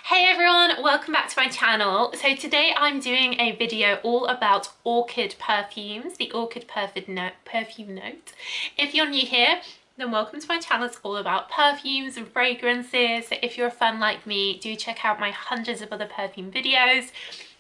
Hey everyone, welcome back to my channel. So today I'm doing a video all about Orchid perfumes, the Orchid perfume note. If you're new here, then welcome to my channel. It's all about perfumes and fragrances. So if you're a fan like me, do check out my hundreds of other perfume videos.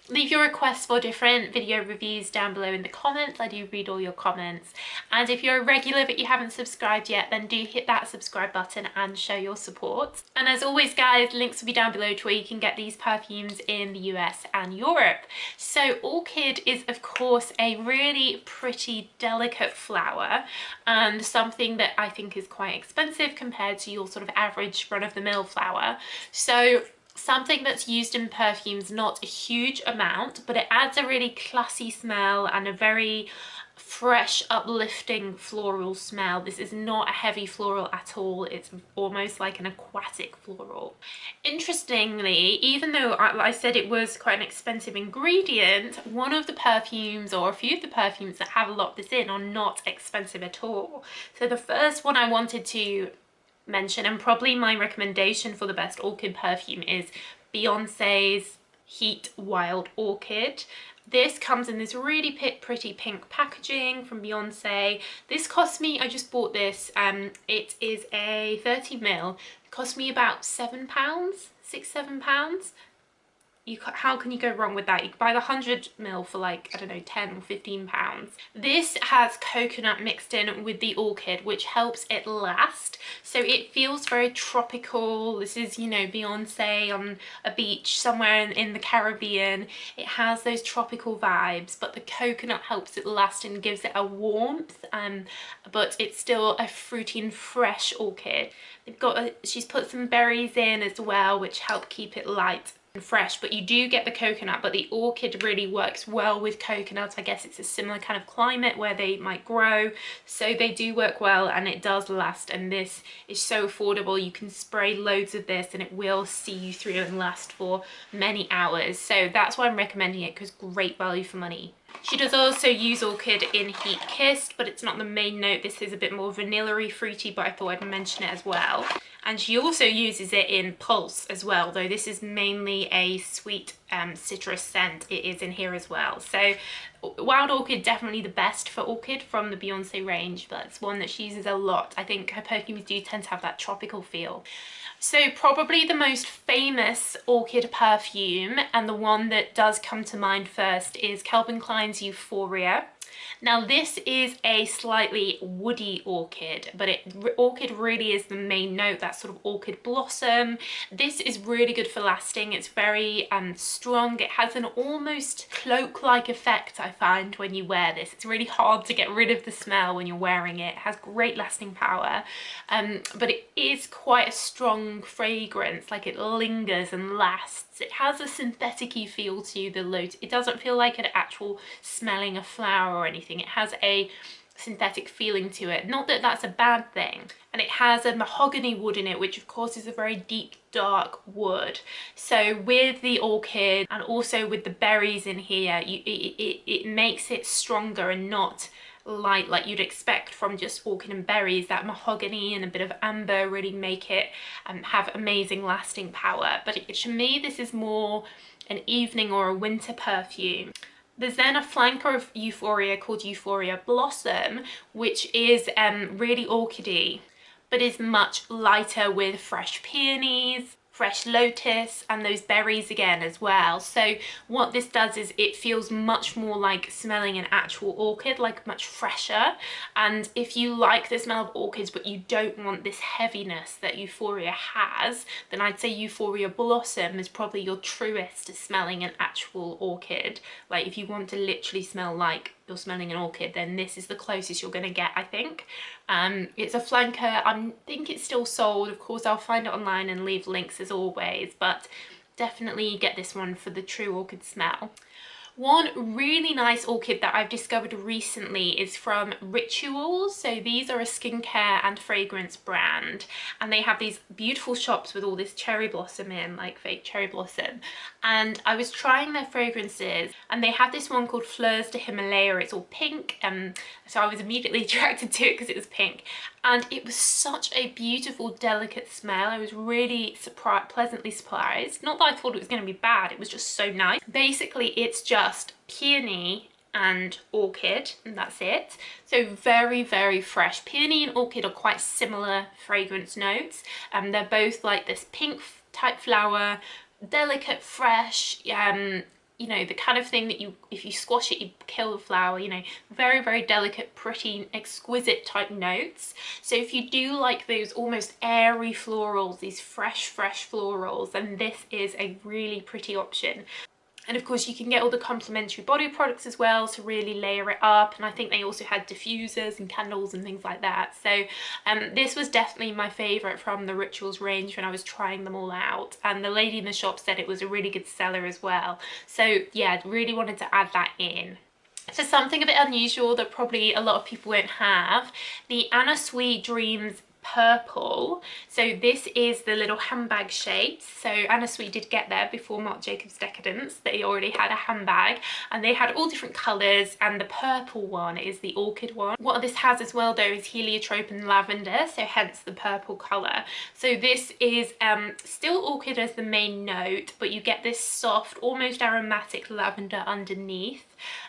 Leave your requests for different video reviews down below in the comments. I do read all your comments. And if you're a regular but you haven't subscribed yet, then do hit that subscribe button and show your support. And as always guys, links will be down below to where you can get these perfumes in the US and Europe. So Orchid is of course a really pretty delicate flower and something that I think is quite expensive compared to your sort of average run-of-the-mill flower. So something that's used in perfumes, not a huge amount, but it adds a really classy smell and a very fresh, uplifting floral smell. This is not a heavy floral at all. It's almost like an aquatic floral. Interestingly, even though I said it was quite an expensive ingredient, one of the perfumes, or a few of the perfumes that have a lot of this in, are not expensive at all. So the first one I wanted to mention, and probably my recommendation for the best Orchid perfume, is Beyonce's Heat Wild Orchid. This comes in this really pretty pink packaging from Beyonce. This cost me, I just bought this, it is a 30ml. It cost me about £7, £6–7. How can you go wrong with that? You can buy the 100ml for like, I don't know, 10 or 15 pounds. This has coconut mixed in with the Orchid, which helps it last. So it feels very tropical. This is, you know, Beyonce on a beach somewhere in the Caribbean. It has those tropical vibes, but the coconut helps it last and gives it a warmth, but it's still a fruity and fresh Orchid. She's put some berries in as well, which help keep it light and fresh, but you do get the coconut, but the Orchid really works well with coconuts. I guess it's a similar kind of climate where they might grow, so they do work well and it does last. And this is so affordable. You can spray loads of this and it will see you through and last for many hours. So that's why I'm recommending it, because great value for money. She does also use Orchid in Heat Kissed, but it's not the main note. This is a bit more vanilla-y, fruity, but I thought I'd mention it as well. And she also uses it in Pulse as well, though this is mainly a sweet citrus scent. It is in here as well. So Wild Orchid, definitely the best for Orchid from the Beyonce range, but it's one that she uses a lot. I think her perfumes do tend to have that tropical feel. So probably the most famous Orchid perfume, and the one that does come to mind first, is Calvin Klein's Euphoria. Now this is a slightly woody Orchid, but Orchid really is the main note, that sort of orchid blossom. This is really good for lasting. It's very strong. It has an almost cloak-like effect, I find, when you wear this. It's really hard to get rid of the smell when you're wearing it. It has great lasting power, but it is quite a strong fragrance. Like, it lingers and lasts. It has a synthetic-y feel to the load. It doesn't feel like an actual smelling a flower or anything. It has a synthetic feeling to it. Not that that's a bad thing. And it has a mahogany wood in it, which of course is a very deep, dark wood. So with the Orchid and also with the berries in here, it makes it stronger and not light like you'd expect from just Orchid and berries. That mahogany and a bit of amber really make it have amazing lasting power. But to me, this is more an evening or a winter perfume. There's then a flanker of Euphoria called Euphoria Blossom, which is really orchidy, but is much lighter, with fresh peonies, fresh lotus, and those berries again as well. So what this does is it feels much more like smelling an actual orchid, like much fresher. And if you like the smell of orchids but you don't want this heaviness that Euphoria has, then I'd say Euphoria Blossom is probably your truest to smelling an actual orchid. Like, if you want to literally smell like you're smelling an orchid, then this is the closest you're going to get, I think. It's a flanker. I think it's still sold. Of course, I'll find it online and leave links as always, but definitely get this one for the true orchid smell. One really nice orchid that I've discovered recently is from Rituals. So these are a skincare and fragrance brand, and they have these beautiful shops with all this cherry blossom in, like fake cherry blossom. And I was trying their fragrances, and they have this one called Fleurs de Himalaya. It's all pink, so I was immediately attracted to it because it was pink. and it was such a beautiful, delicate smell. I was really pleasantly surprised. Not that I thought it was going to be bad, it was just so nice. Basically, it's just peony and orchid, and that's it. So very, very fresh. Peony and orchid are quite similar fragrance notes, and they're both like this pink type flower, delicate, fresh, you know, the kind of thing that you, if you squash it, you kill the flower, you know, very, very delicate, pretty, exquisite type notes. So if you do like those almost airy florals, these fresh florals, then this is a really pretty option. And of course you can get all the complementary body products as well to really layer it up, and I think they also had diffusers and candles and things like that. So this was definitely my favourite from the Rituals range when I was trying them all out, and the lady in the shop said it was a really good seller as well. So yeah, really wanted to add that in. So something a bit unusual that probably a lot of people won't have, the Anna Sui Dreams Purple. So this is the little handbag shapes. So Anna Sui did get there before Marc Jacobs Decadence. They already had a handbag and they had all different colours, and the purple one is the orchid one. What this has as well though is heliotrope and lavender, so hence the purple colour. So this is still orchid as the main note, but you get this soft, almost aromatic lavender underneath.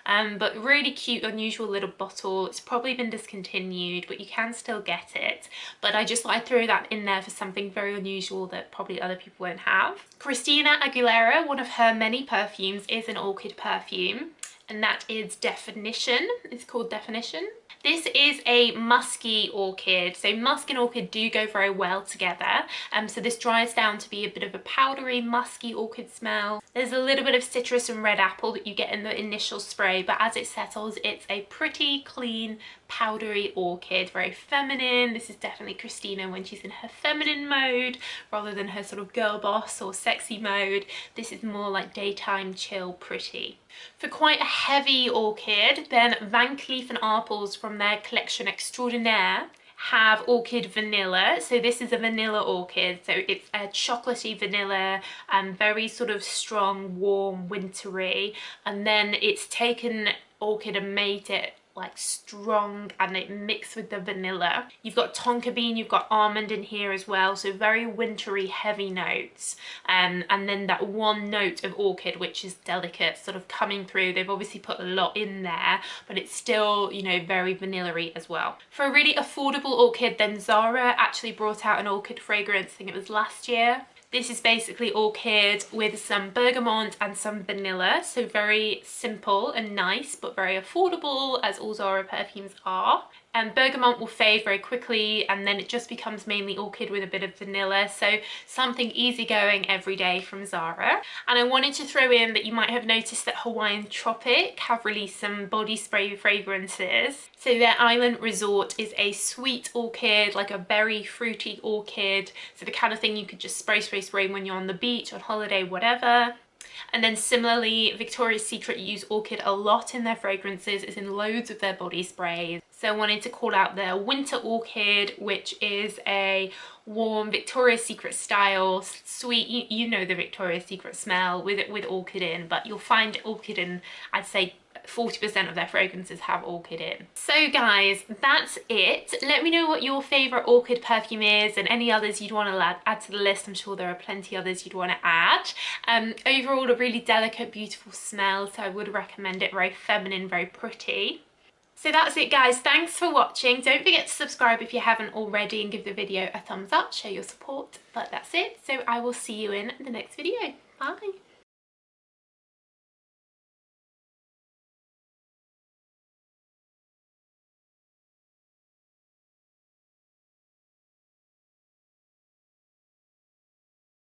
But really cute, unusual little bottle. It's probably been discontinued, but you can still get it. But I just thought I'd throw that in there for something very unusual that probably other people won't have. Christina Aguilera, one of her many perfumes, is an orchid perfume, and that is Definition. It's called Definition. This is a musky orchid. So musk and orchid do go very well together. So this dries down to be a bit of a powdery, musky orchid smell. There's a little bit of citrus and red apple that you get in the initial spray, but as it settles, it's a pretty clean, powdery orchid, very feminine. This is definitely Christina when she's in her feminine mode rather than her sort of girl boss or sexy mode. This is more like daytime chill, pretty. For quite a heavy orchid, then Van Cleef & Arpels from their collection Extraordinaire have orchid vanilla. So this is a vanilla orchid, so it's a chocolatey vanilla and very sort of strong, warm, wintry, and then it's taken orchid and made it like strong and it mixed with the vanilla. You've got tonka bean, you've got almond in here as well, so very wintry, heavy notes, and then that one note of orchid which is delicate sort of coming through. They've obviously put a lot in there, but it's still, you know, very vanilla-y as well. For a really affordable orchid, then Zara actually brought out an orchid fragrance, I think it was last year. This is basically orchid with some bergamot and some vanilla, so very simple and nice, but very affordable, as all Zara perfumes are. And bergamot will fade very quickly, and then it just becomes mainly orchid with a bit of vanilla, so something easygoing every day from Zara. And I wanted to throw in that you might have noticed that Hawaiian Tropic have released some body spray fragrances. So their Island Resort is a sweet orchid, like a berry fruity orchid, so the kind of thing you could just spray when you're on the beach, on holiday, whatever. And then similarly, Victoria's Secret use orchid a lot in their fragrances. It's in loads of their body sprays. So I wanted to call out their Winter Orchid, which is a warm Victoria's Secret style, sweet, you know the Victoria's Secret smell with orchid in, but you'll find orchid in, I'd say 40% of their fragrances have orchid in. So guys, that's it. Let me know what your favourite orchid perfume is and any others you'd want to add to the list. I'm sure there are plenty others you'd want to add. Overall, a really delicate, beautiful smell, so I would recommend it. Very feminine, very pretty. So that's it guys, thanks for watching. Don't forget to subscribe if you haven't already and give the video a thumbs up, show your support. But that's it, so I will see you in the next video. Bye.